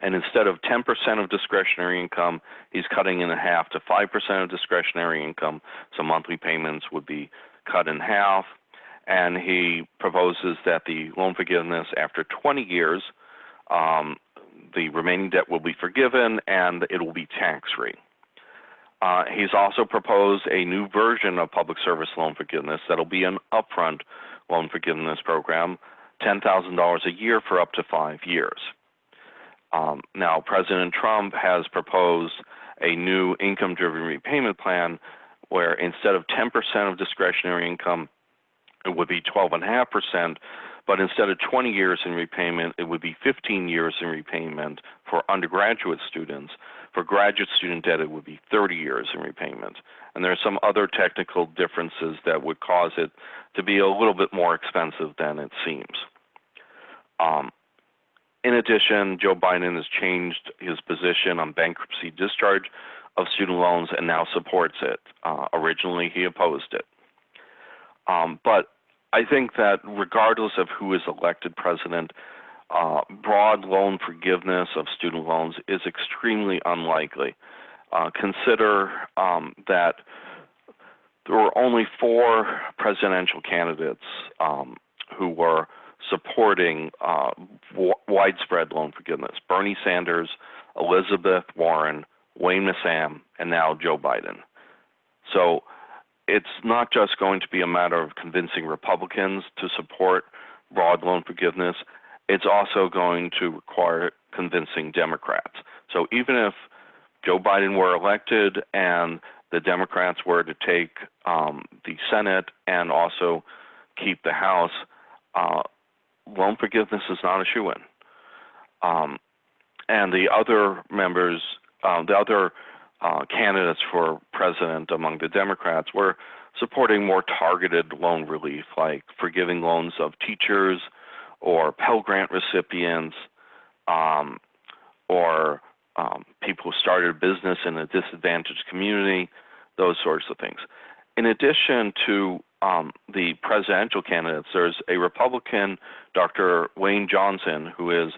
[SPEAKER 1] And instead of 10% of discretionary income, he's cutting in half to 5% of discretionary income, so monthly payments would be cut in half. And he proposes that the loan forgiveness after 20 years, the remaining debt will be forgiven and it will be tax-free. He's also proposed a new version of public service loan forgiveness that will be an upfront loan forgiveness program, $10,000 a year for up to 5 years. Now, President Trump has proposed a new income-driven repayment plan where instead of 10% of discretionary income, it would be 12.5%, but instead of 20 years in repayment, it would be 15 years in repayment for undergraduate students. For graduate student debt, it would be 30 years in repayment. And there are some other technical differences that would cause it to be a little bit more expensive than it seems. In addition, Joe Biden has changed his position on bankruptcy discharge of student loans and now supports it. Originally, he opposed it. But I think that regardless of who is elected president, broad loan forgiveness of student loans is extremely unlikely. Consider that there were only 4 presidential candidates who were supporting widespread loan forgiveness: Bernie Sanders, Elizabeth Warren, Wayne Massam, and now Joe Biden. So it's not just going to be a matter of convincing Republicans to support broad loan forgiveness, it's also going to require convincing Democrats. So even if Joe Biden were elected and the Democrats were to take the Senate and also keep the House, loan forgiveness is not a shoo-in. And the other members, the other candidates for president among the Democrats were supporting more targeted loan relief, like forgiving loans of teachers or Pell Grant recipients, or people who started a business in a disadvantaged community, those sorts of things. In addition to the presidential candidates, there's a Republican, Dr. Wayne Johnson, who is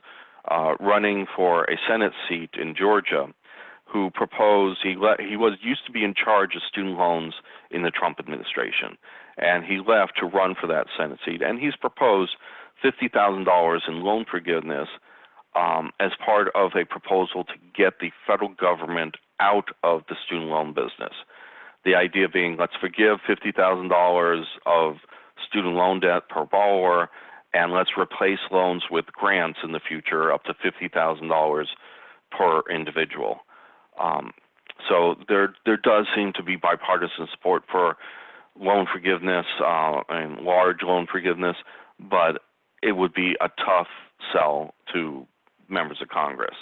[SPEAKER 1] running for a Senate seat in Georgia, who proposed, used to be in charge of student loans in the Trump administration, and he left to run for that Senate seat, and he's proposed $50,000 in loan forgiveness as part of a proposal to get the federal government out of the student loan business. The idea being, let's forgive $50,000 of student loan debt per borrower, and let's replace loans with grants in the future up to $50,000 per individual. So there does seem to be bipartisan support for loan forgiveness and large loan forgiveness, but it would be a tough sell to members of Congress.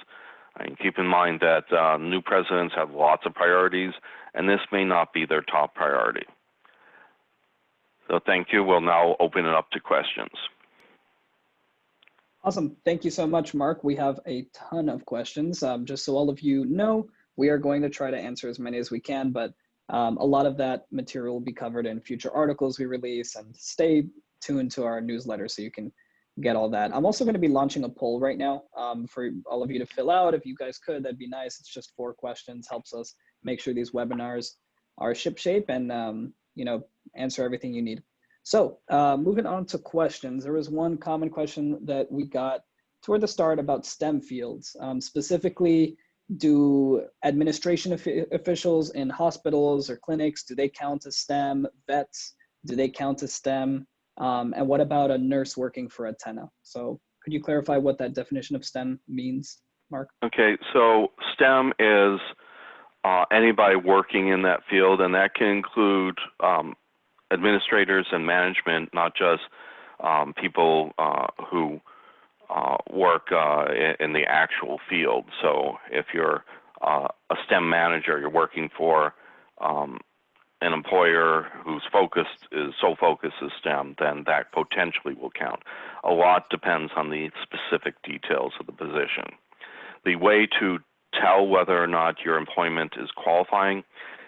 [SPEAKER 1] I mean, keep in mind that new presidents have lots of priorities, and this may not be their top priority. So thank you. We'll now open it up to questions.
[SPEAKER 2] Awesome. Thank you so much, Mark. We have a ton of questions. Just so all of you know, we are going to try to answer as many as we can, but a lot of that material will be covered in future articles we release, and stay tuned to our newsletter so you can get all that. I'm also going to be launching a poll right now for all of you to fill out. If you guys could, that'd be nice. It's just 4 questions, helps us make sure these webinars are shipshape and answer everything you need. So moving on to questions, there was one common question that we got toward the start about STEM fields. Specifically, do administration officials in hospitals or clinics, do they count as STEM? Vets, do they count as STEM? And what about a nurse working for Atena? So could you clarify what that definition of STEM means, Mark?
[SPEAKER 1] Okay, so STEM is anybody working in that field, and that can include administrators and management, not just people who work in the actual field. So if you're a STEM manager, you're working for an employer whose sole focus is STEM, then that potentially will count. A lot depends on the specific details of the position. The way to tell whether or not your employment is qualifying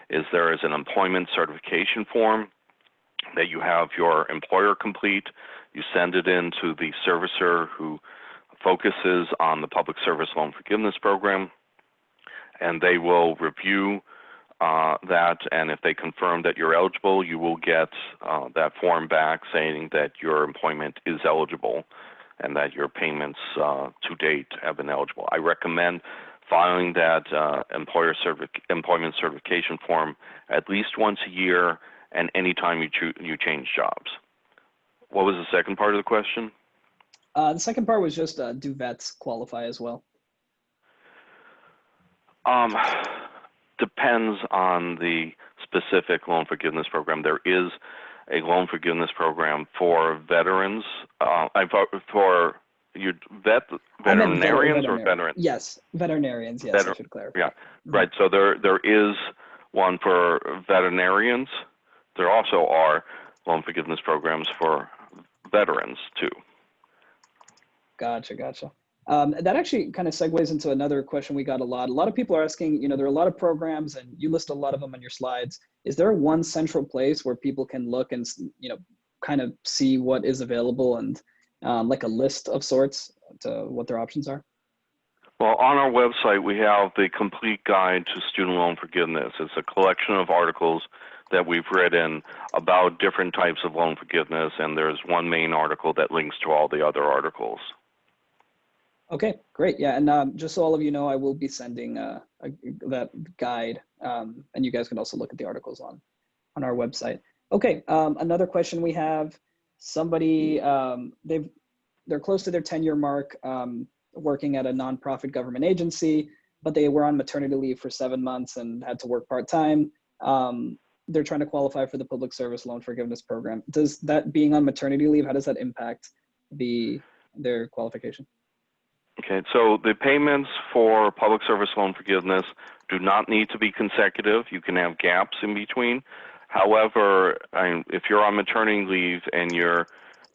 [SPEAKER 1] is there is an employment certification form that you have your employer complete. You send it in to the servicer who focuses on the Public Service Loan Forgiveness Program, and they will review that, and if they confirm that you're eligible, you will get that form back saying that your employment is eligible and that your payments to date have been eligible. I recommend filing that employment certification form at least once a year and anytime you change jobs. What was the second part of the question?
[SPEAKER 2] The second part was just, do vets qualify as well?
[SPEAKER 1] Depends on the specific loan forgiveness program. There is a loan forgiveness program for veterans. For you veterinarians or veterans?
[SPEAKER 2] Yes, veterinarians. Yes, I should clarify.
[SPEAKER 1] Yeah, right. So there is one for veterinarians. There also are loan forgiveness programs for veterans too.
[SPEAKER 2] Gotcha. That actually kind of segues into another question we got a lot. A lot of people are asking, there are a lot of programs and you list a lot of them on your slides. Is there one central place where people can look and, kind of see what is available and like a list of sorts to what their options are?
[SPEAKER 1] Well, on our website, we have the complete guide to student loan forgiveness. It's a collection of articles that we've written about different types of loan forgiveness, and there's one main article that links to all the other articles.
[SPEAKER 2] Okay, great. Yeah, and just so all of you know, I will be sending that guide, and you guys can also look at the articles on our website. Okay, another question we have, somebody, they're close to their 10-year mark, working at a nonprofit government agency, but they were on maternity leave for 7 months and had to work part-time. They're trying to qualify for the public service loan forgiveness program. Does that being on maternity leave, how does that impact their qualification?
[SPEAKER 1] Okay, so the payments for public service loan forgiveness do not need to be consecutive. You can have gaps in between. However, if you're on maternity leave and you're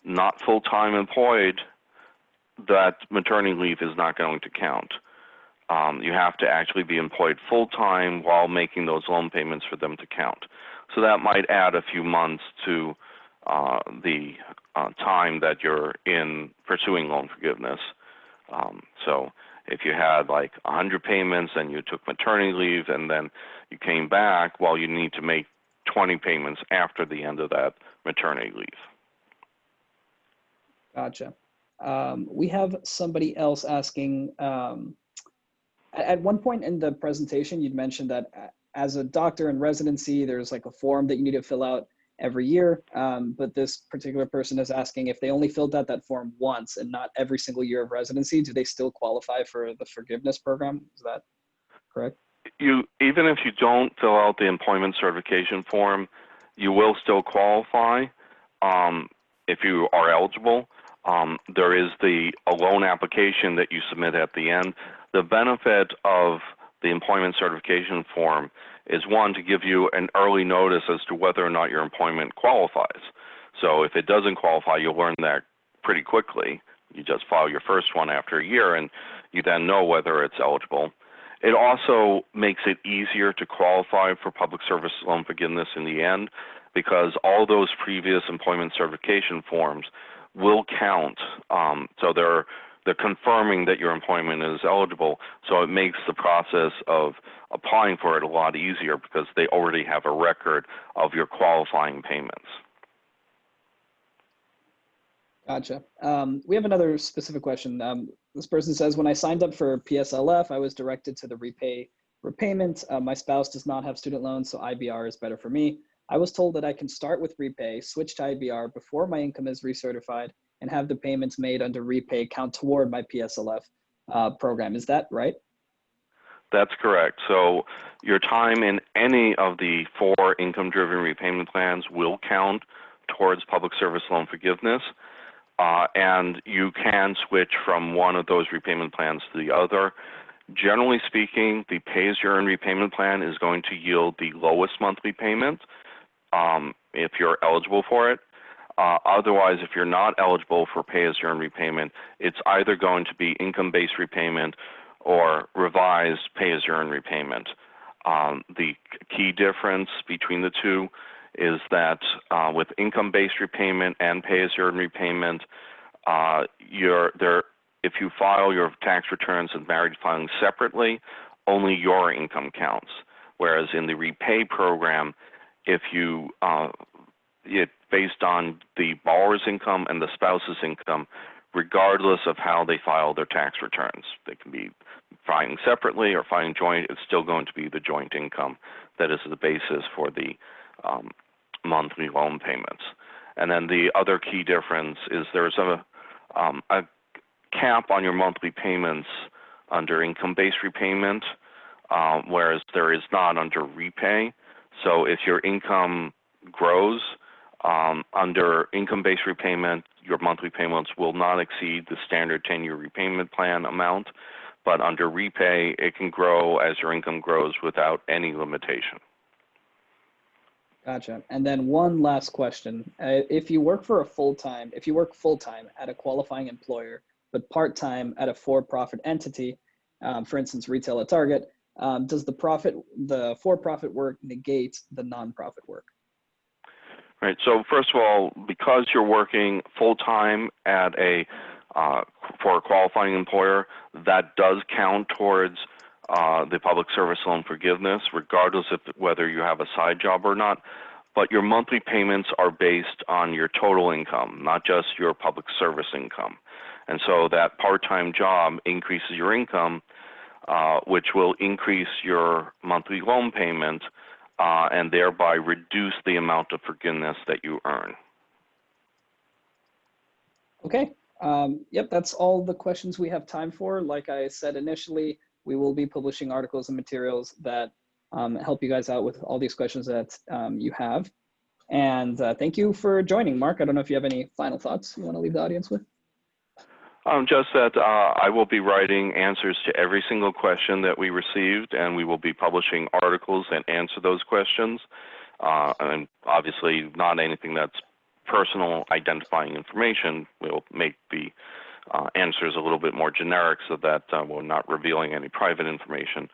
[SPEAKER 1] not full-time employed, that maternity leave is not going to count. You have to actually be employed full-time while making those loan payments for them to count. So that might add a few months to the time that you're in pursuing loan forgiveness. So if you had like 100 payments and you took maternity leave and then you came back, well, you need to make 20 payments after the end of that maternity leave.
[SPEAKER 2] Gotcha. We have somebody else asking, at one point in the presentation, you'd mentioned that as a doctor in residency, there's like a form that you need to fill out every year. But this particular person is asking if they only filled out that form once and not every single year of residency, do they still qualify for the forgiveness program? Is that correct?
[SPEAKER 1] Even if you don't fill out the employment certification form, you will still qualify if you are eligible. There is a loan application that you submit at the end. The benefit of the employment certification form is, one, to give you an early notice as to whether or not your employment qualifies. So if it doesn't qualify, you'll learn that pretty quickly. You just file your first one after a year, and you then know whether it's eligible. It also makes it easier to qualify for public service loan forgiveness in the end, because all those previous employment certification forms will count. So they're confirming that your employment is eligible, so it makes the process of applying for it a lot easier because they already have a record of your qualifying payments.
[SPEAKER 2] Gotcha. We have another specific question. This person says, when I signed up for PSLF, I was directed to the repayment. My spouse does not have student loans, so IBR is better for me. I was told that I can start with repay, switch to IBR before my income is recertified, and have the payments made under repay count toward my PSLF program. Is that right?
[SPEAKER 1] That's correct. So your time in any of the 4 income-driven repayment plans will count towards public service loan forgiveness, and you can switch from one of those repayment plans to the other. Generally speaking, the pay-as-you-earn repayment plan is going to yield the lowest monthly payment if you're eligible for it. Otherwise, if you're not eligible for pay-as-you-earn repayment, it's either going to be income-based repayment or revised pay-as-you-earn repayment. The key difference between the two is that with income-based repayment and pay-as-you-earn repayment, if you file your tax returns and marriage filing separately, only your income counts. Whereas in the repay program, if you it's based on the borrower's income and the spouse's income, regardless of how they file their tax returns. They can be filing separately or filing joint. It's still going to be the joint income that is the basis for the monthly loan payments. And then the other key difference is there's a cap on your monthly payments under income-based repayment, whereas there is not under repay. So if your income grows under income-based repayment, your monthly payments will not exceed the standard 10-year repayment plan amount, but under repay, it can grow as your income grows without any limitation.
[SPEAKER 2] Gotcha. And then one last question. If you work full-time at a qualifying employer, but part-time at a for-profit entity, for instance, retail at Target, does the for-profit work negate the nonprofit work?
[SPEAKER 1] Right. So first of all, because you're working full-time at for a qualifying employer, that does count towards the public service loan forgiveness, regardless of whether you have a side job or not. But your monthly payments are based on your total income, not just your public service income. And so that part-time job increases your income, which will increase your monthly loan payment and thereby reduce the amount of forgiveness that you earn.
[SPEAKER 2] Okay. Yep, that's all the questions we have time for. Like I said initially, we will be publishing articles and materials that help you guys out with all these questions that you have. And thank you for joining, Mark. I don't know if you have any final thoughts you want to leave the audience with.
[SPEAKER 1] Just that I will be writing answers to every single question that we received, and we will be publishing articles that answer those questions. And obviously not anything that's personal identifying information. We'll make the answers a little bit more generic so that we're not revealing any private information.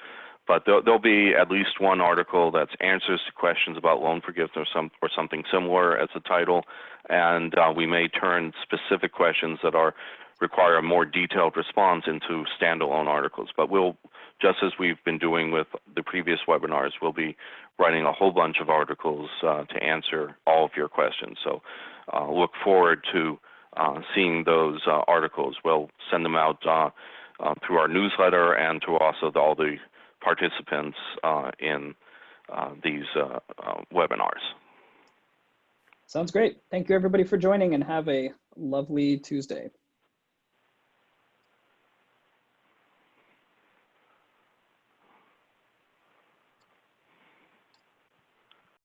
[SPEAKER 1] But there'll be at least one article that's answers to questions about loan forgiveness or something similar as the title. And we may turn specific questions that require a more detailed response into standalone articles. But we'll, just as we've been doing with the previous webinars, we'll be writing a whole bunch of articles to answer all of your questions. So look forward to seeing those articles. We'll send them out through our newsletter and to also all the participants in these webinars.
[SPEAKER 2] Sounds great. Thank you everybody for joining, and have a lovely Tuesday.